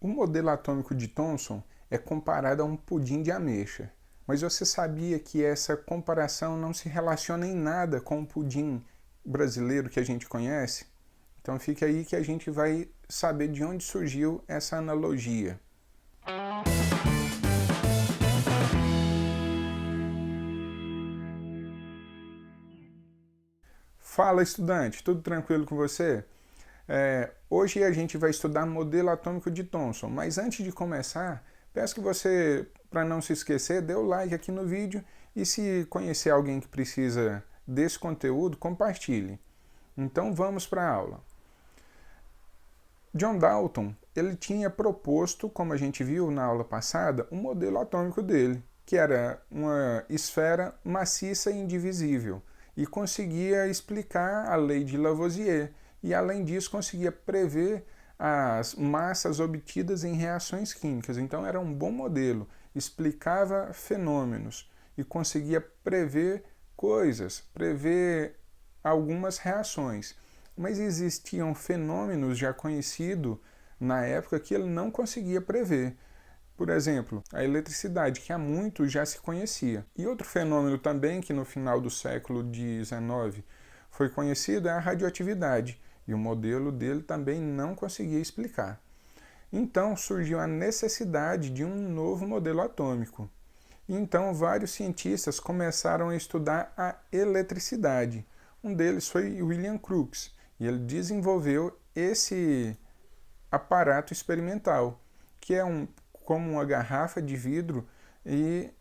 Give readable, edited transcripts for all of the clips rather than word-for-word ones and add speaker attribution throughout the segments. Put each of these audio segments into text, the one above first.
Speaker 1: O modelo atômico de Thomson é comparado a um pudim de ameixa, mas você sabia que essa comparação não se relaciona em nada com o pudim brasileiro que a gente conhece? Então fica aí que a gente vai saber de onde surgiu essa analogia. Fala, estudante, tudo tranquilo com você? Hoje a gente vai estudar modelo atômico de Thomson, mas antes de começar, peço que você, para não se esquecer, dê o like aqui no vídeo e se conhecer alguém que precisa desse conteúdo, compartilhe. Então vamos para a aula. John Dalton, ele tinha proposto, como a gente viu na aula passada, um modelo atômico dele, que era uma esfera maciça e indivisível, e conseguia explicar a lei de Lavoisier, e além disso conseguia prever as massas obtidas em reações químicas. Então era um bom modelo, explicava fenômenos e conseguia prever coisas, prever algumas reações. Mas existiam fenômenos já conhecidos na época que ele não conseguia prever. Por exemplo, a eletricidade, que há muito já se conhecia. E outro fenômeno também que no final do século XIX foi conhecido é a radioatividade, e o modelo dele também não conseguia explicar. Então surgiu a necessidade de um novo modelo atômico. E então vários cientistas começaram a estudar a eletricidade. Um deles foi William Crookes, e ele desenvolveu esse aparato experimental, que é como uma garrafa de vidro e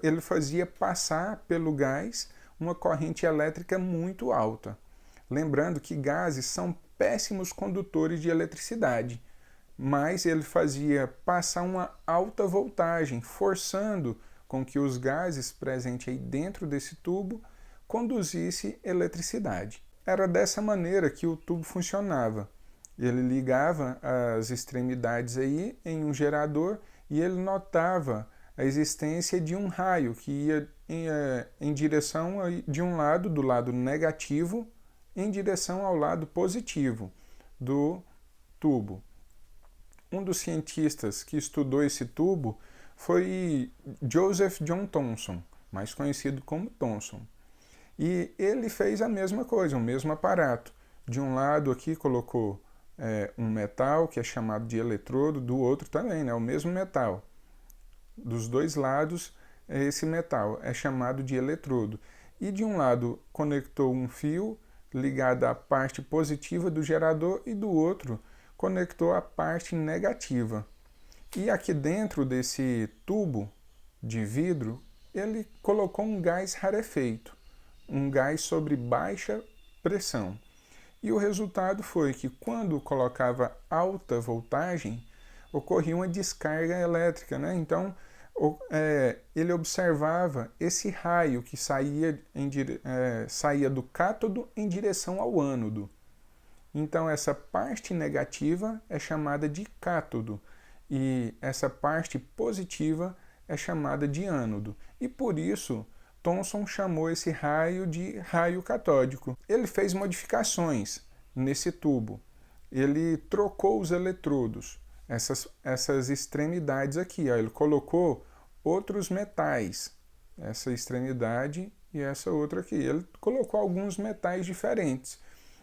Speaker 1: ele fazia passar pelo gás uma corrente elétrica muito alta. Lembrando que gases são péssimos condutores de eletricidade, mas ele fazia passar uma alta voltagem, forçando com que os gases presentes aí dentro desse tubo conduzisse eletricidade. Era dessa maneira que o tubo funcionava. Ele ligava as extremidades aí em um gerador e ele notava a existência de um raio que ia em direção de um lado, do lado negativo, em direção ao lado positivo do tubo. Um dos cientistas que estudou esse tubo foi Joseph John Thomson, mais conhecido como Thomson. E ele fez a mesma coisa, o mesmo aparato. De um lado aqui colocou um metal, que é chamado de eletrodo, do outro também, né, o mesmo metal. Dos dois lados, esse metal é chamado de eletrodo. E de um lado conectou um fio ligado à parte positiva do gerador e do outro conectou a parte negativa. E aqui dentro desse tubo de vidro, ele colocou um gás rarefeito, um gás sobre baixa pressão. E o resultado foi que quando colocava alta voltagem, ocorria uma descarga elétrica, né? Então ele observava esse raio que saía do cátodo em direção ao ânodo. Então essa parte negativa é chamada de cátodo e essa parte positiva é chamada de ânodo. E por isso Thomson chamou esse raio de raio catódico. Ele fez modificações nesse tubo. Ele trocou os eletrodos, essas extremidades aqui. Ó. Ele colocou outros metais, essa extremidade e essa outra aqui. Ele colocou alguns metais diferentes.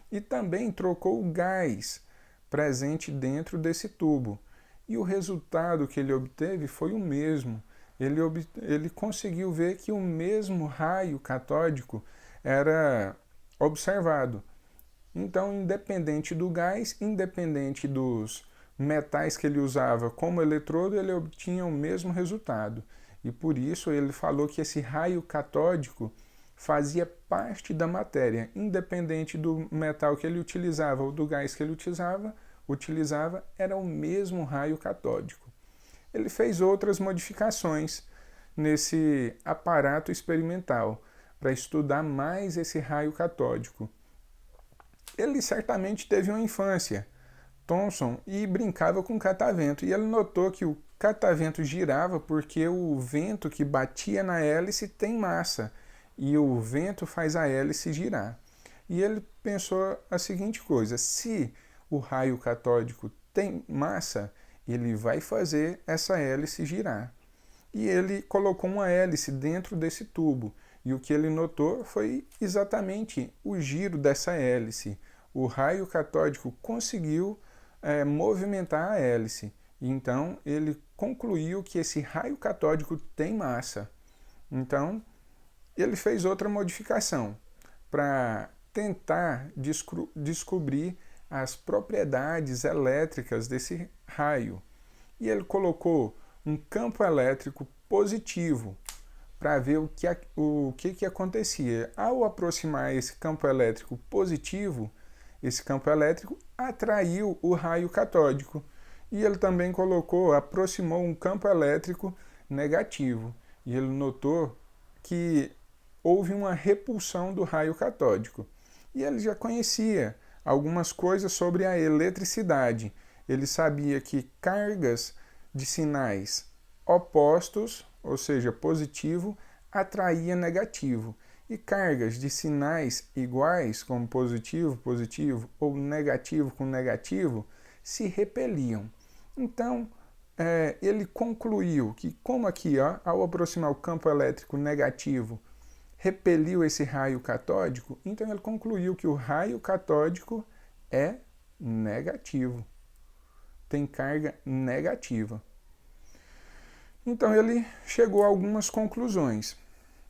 Speaker 1: E também trocou o gás presente dentro desse tubo. E o resultado que ele obteve foi o mesmo. Ele conseguiu ver que o mesmo raio catódico era observado. Então, independente do gás, independente dos metais que ele usava como eletrodo, ele obtinha o mesmo resultado. E por isso ele falou que esse raio catódico fazia parte da matéria, independente do metal que ele utilizava ou do gás que ele utilizava, era o mesmo raio catódico. Ele fez outras modificações nesse aparato experimental para estudar mais esse raio catódico. Ele certamente teve uma infância, Thomson, e brincava com catavento, e ele notou que o catavento girava porque o vento que batia na hélice tem massa, e o vento faz a hélice girar. E ele pensou a seguinte coisa: se o raio catódico tem massa, ele vai fazer essa hélice girar. E ele colocou uma hélice dentro desse tubo. E o que ele notou foi exatamente o giro dessa hélice. O raio catódico conseguiu movimentar a hélice. Então ele concluiu que esse raio catódico tem massa. Então ele fez outra modificação para tentar descobrir as propriedades elétricas desse raio. E ele colocou um campo elétrico positivo para ver o que acontecia. Ao aproximar esse campo elétrico positivo, esse campo elétrico atraiu o raio catódico. E ele também aproximou um campo elétrico negativo. E ele notou que houve uma repulsão do raio catódico. E ele já conhecia algumas coisas sobre a eletricidade. Ele sabia que cargas de sinais opostos, ou seja, positivo, atraía negativo. E cargas de sinais iguais, como positivo, positivo, ou negativo com negativo, se repeliam. Então, ele concluiu que, como aqui, ao aproximar o campo elétrico negativo, repeliu esse raio catódico, então ele concluiu que o raio catódico é negativo. Tem carga negativa. Então ele chegou a algumas conclusões.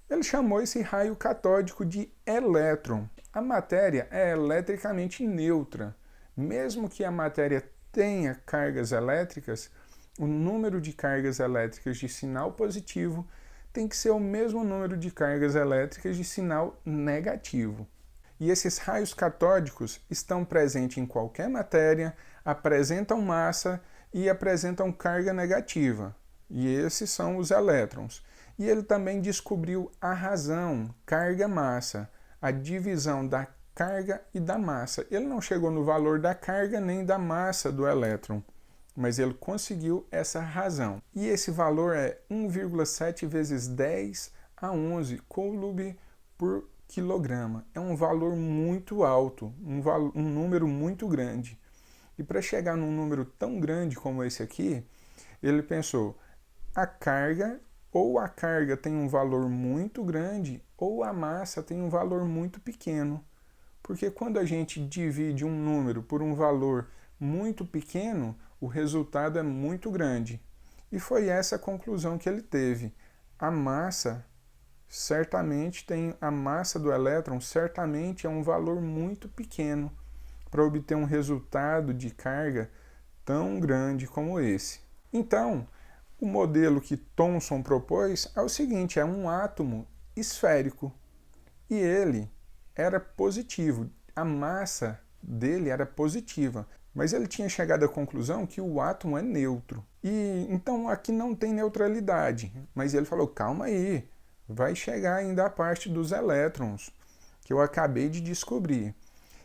Speaker 1: Ele chamou esse raio catódico de elétron. A matéria é eletricamente neutra. Mesmo que a matéria tenha cargas elétricas, o número de cargas elétricas de sinal positivo tem que ser o mesmo número de cargas elétricas de sinal negativo. E esses raios catódicos estão presentes em qualquer matéria, apresentam massa e apresentam carga negativa. E esses são os elétrons. E ele também descobriu a razão, carga-massa, a divisão da carga e da massa. Ele não chegou no valor da carga nem da massa do elétron, mas ele conseguiu essa razão. E esse valor é 1,7 vezes 10 a 11 coulomb por quilograma. É um valor muito alto, um número muito grande. E para chegar num número tão grande como esse aqui, ele pensou, a carga tem um valor muito grande ou a massa tem um valor muito pequeno. Porque quando a gente divide um número por um valor muito pequeno, o resultado é muito grande. E foi essa a conclusão que ele teve. A massa do elétron certamente é um valor muito pequeno para obter um resultado de carga tão grande como esse. Então, o modelo que Thomson propôs é o seguinte, é um átomo esférico. E ele era positivo, a massa dele era positiva. Mas ele tinha chegado à conclusão que o átomo é neutro. E então aqui não tem neutralidade. Mas ele falou, calma aí, vai chegar ainda a parte dos elétrons, que eu acabei de descobrir.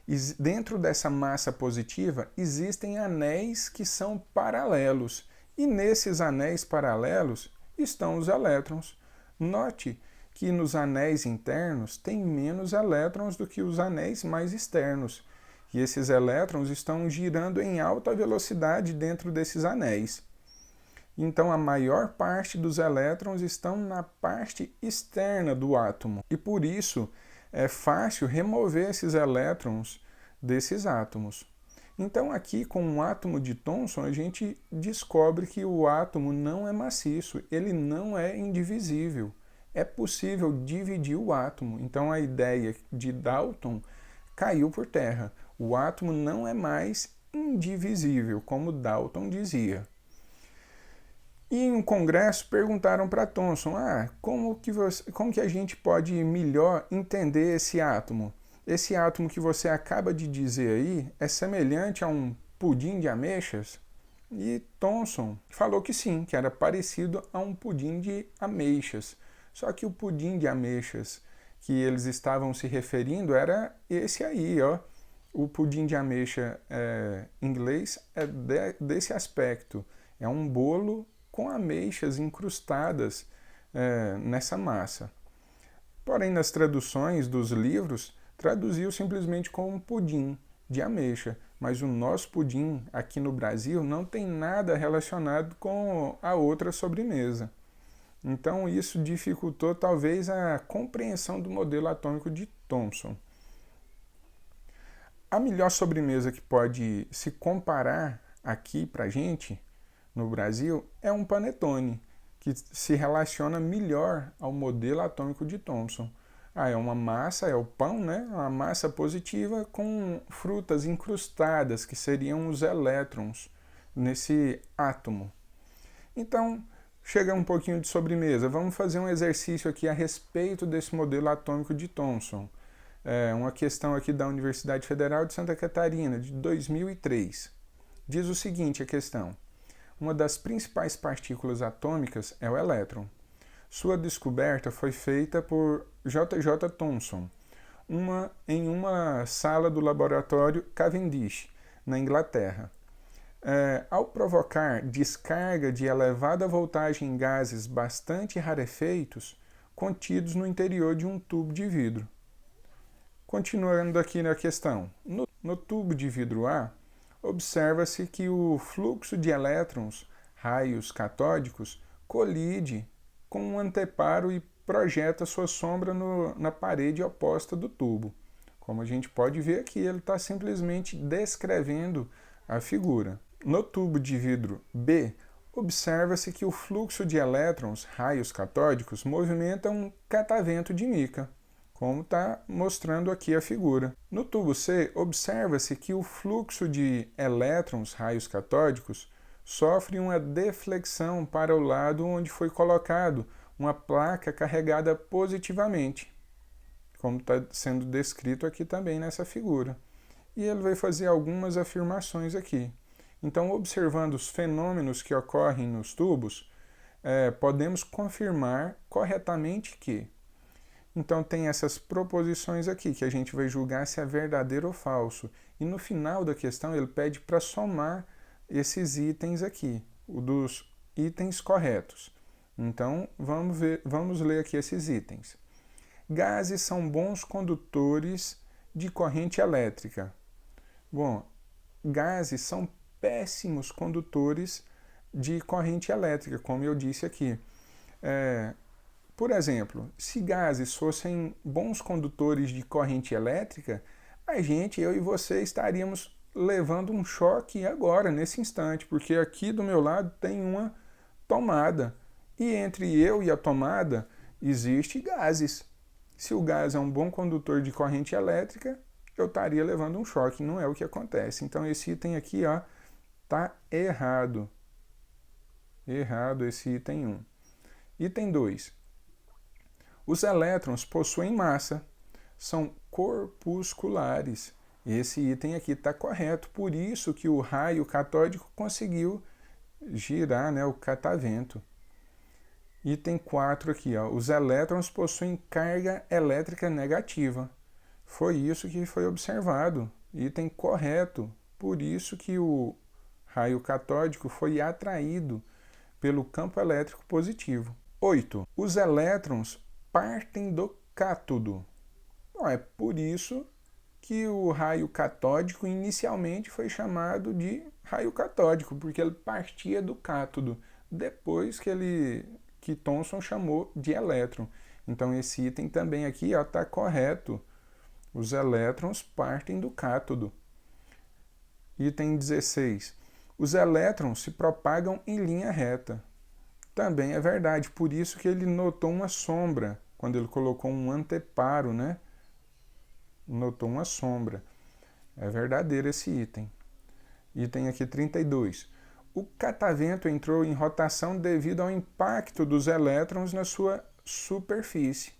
Speaker 1: E dentro dessa massa positiva existem anéis que são paralelos. E nesses anéis paralelos estão os elétrons. Note que nos anéis internos tem menos elétrons do que os anéis mais externos. E esses elétrons estão girando em alta velocidade dentro desses anéis. Então a maior parte dos elétrons estão na parte externa do átomo. E por isso é fácil remover esses elétrons desses átomos. Então aqui com o átomo de Thomson a gente descobre que o átomo não é maciço, ele não é indivisível. É possível dividir o átomo. Então a ideia de Dalton caiu por terra. O átomo não é mais indivisível, como Dalton dizia. E em um congresso perguntaram para Thomson, como que a gente pode melhor entender esse átomo? Esse átomo que você acaba de dizer aí é semelhante a um pudim de ameixas? E Thomson falou que sim, que era parecido a um pudim de ameixas. Só que o pudim de ameixas que eles estavam se referindo era esse aí, O pudim de ameixa inglês é desse aspecto. É um bolo com ameixas incrustadas nessa massa. Porém, nas traduções dos livros, traduziu simplesmente como pudim de ameixa. mas o nosso pudim aqui no Brasil não tem nada relacionado com a outra sobremesa. Então isso dificultou talvez a compreensão do modelo atômico de Thomson. A melhor sobremesa que pode se comparar aqui para a gente, no Brasil, é um panetone, que se relaciona melhor ao modelo atômico de Thomson. É uma massa, é o pão, né? Uma massa positiva com frutas incrustadas, que seriam os elétrons nesse átomo. Então, chega um pouquinho de sobremesa. Vamos fazer um exercício aqui a respeito desse modelo atômico de Thomson. Uma questão aqui da Universidade Federal de Santa Catarina, de 2003. Diz o seguinte a questão: uma das principais partículas atômicas é o elétron. Sua descoberta foi feita por J.J. Thomson em uma sala do laboratório Cavendish, na Inglaterra. Ao provocar descarga de elevada voltagem em gases bastante rarefeitos contidos no interior de um tubo de vidro. Continuando aqui na questão, no tubo de vidro A, observa-se que o fluxo de elétrons, raios catódicos, colide com um anteparo e projeta sua sombra na parede oposta do tubo. Como a gente pode ver aqui, ele está simplesmente descrevendo a figura. No tubo de vidro B, observa-se que o fluxo de elétrons, raios catódicos, movimenta um catavento de mica, como está mostrando aqui a figura. No tubo C, observa-se que o fluxo de elétrons, raios catódicos, sofre uma deflexão para o lado onde foi colocado uma placa carregada positivamente, como está sendo descrito aqui também nessa figura. E ele vai fazer algumas afirmações aqui. Então, observando os fenômenos que ocorrem nos tubos, podemos confirmar corretamente que. Então, tem essas proposições aqui, que a gente vai julgar se é verdadeiro ou falso. E no final da questão, ele pede para somar esses itens aqui, dos itens corretos. Então, vamos ler aqui esses itens. Gases são bons condutores de corrente elétrica. Bom, gases são péssimos condutores de corrente elétrica, como eu disse aqui. Por exemplo, se gases fossem bons condutores de corrente elétrica, eu e você, estaríamos levando um choque agora, nesse instante, porque aqui do meu lado tem uma tomada, e entre eu e a tomada existe gases. Se o gás é um bom condutor de corrente elétrica, eu estaria levando um choque, não é o que acontece. Então esse item aqui, ó, tá errado. Errado esse item 1. Item 2. Os elétrons possuem massa, são corpusculares. Esse item aqui está correto, por isso que o raio catódico conseguiu girar, né, o catavento. Item 4 aqui, ó, os elétrons possuem carga elétrica negativa. Foi isso que foi observado. Item correto, por isso que o raio catódico foi atraído pelo campo elétrico positivo. 8. Os elétrons partem do cátodo. Bom, é por isso que o raio catódico inicialmente foi chamado de raio catódico, porque ele partia do cátodo, depois que Thomson chamou de elétron. Então esse item também aqui está correto. Os elétrons partem do cátodo. Item 16. Os elétrons se propagam em linha reta. Também é verdade, por isso que ele notou uma sombra, quando ele colocou um anteparo, né? Notou uma sombra. É verdadeiro esse item. Item aqui 32. O catavento entrou em rotação devido ao impacto dos elétrons na sua superfície.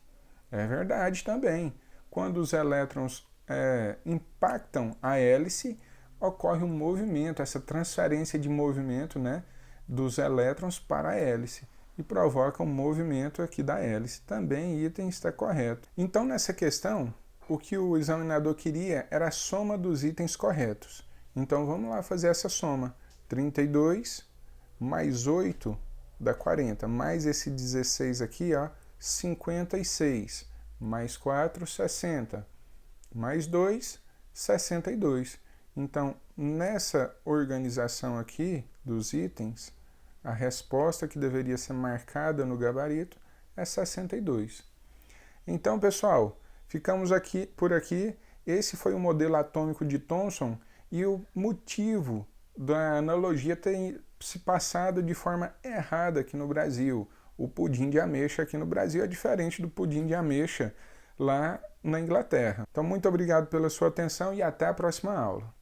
Speaker 1: É verdade também. Quando os elétrons impactam a hélice, ocorre um movimento, essa transferência de movimento, né, dos elétrons para a hélice, e provoca um movimento aqui da hélice. Também item está correto. Então, nessa questão, o que o examinador queria era a soma dos itens corretos. Então, vamos lá fazer essa soma. 32 mais 8 dá 40, mais esse 16 aqui, ó, 56, mais 4, 60, mais 2, 62. Então, nessa organização aqui dos itens, a resposta que deveria ser marcada no gabarito é 62. Então, pessoal, ficamos por aqui. Esse foi o modelo atômico de Thomson e o motivo da analogia ter se passado de forma errada aqui no Brasil. O pudim de ameixa aqui no Brasil é diferente do pudim de ameixa lá na Inglaterra. Então, muito obrigado pela sua atenção e até a próxima aula.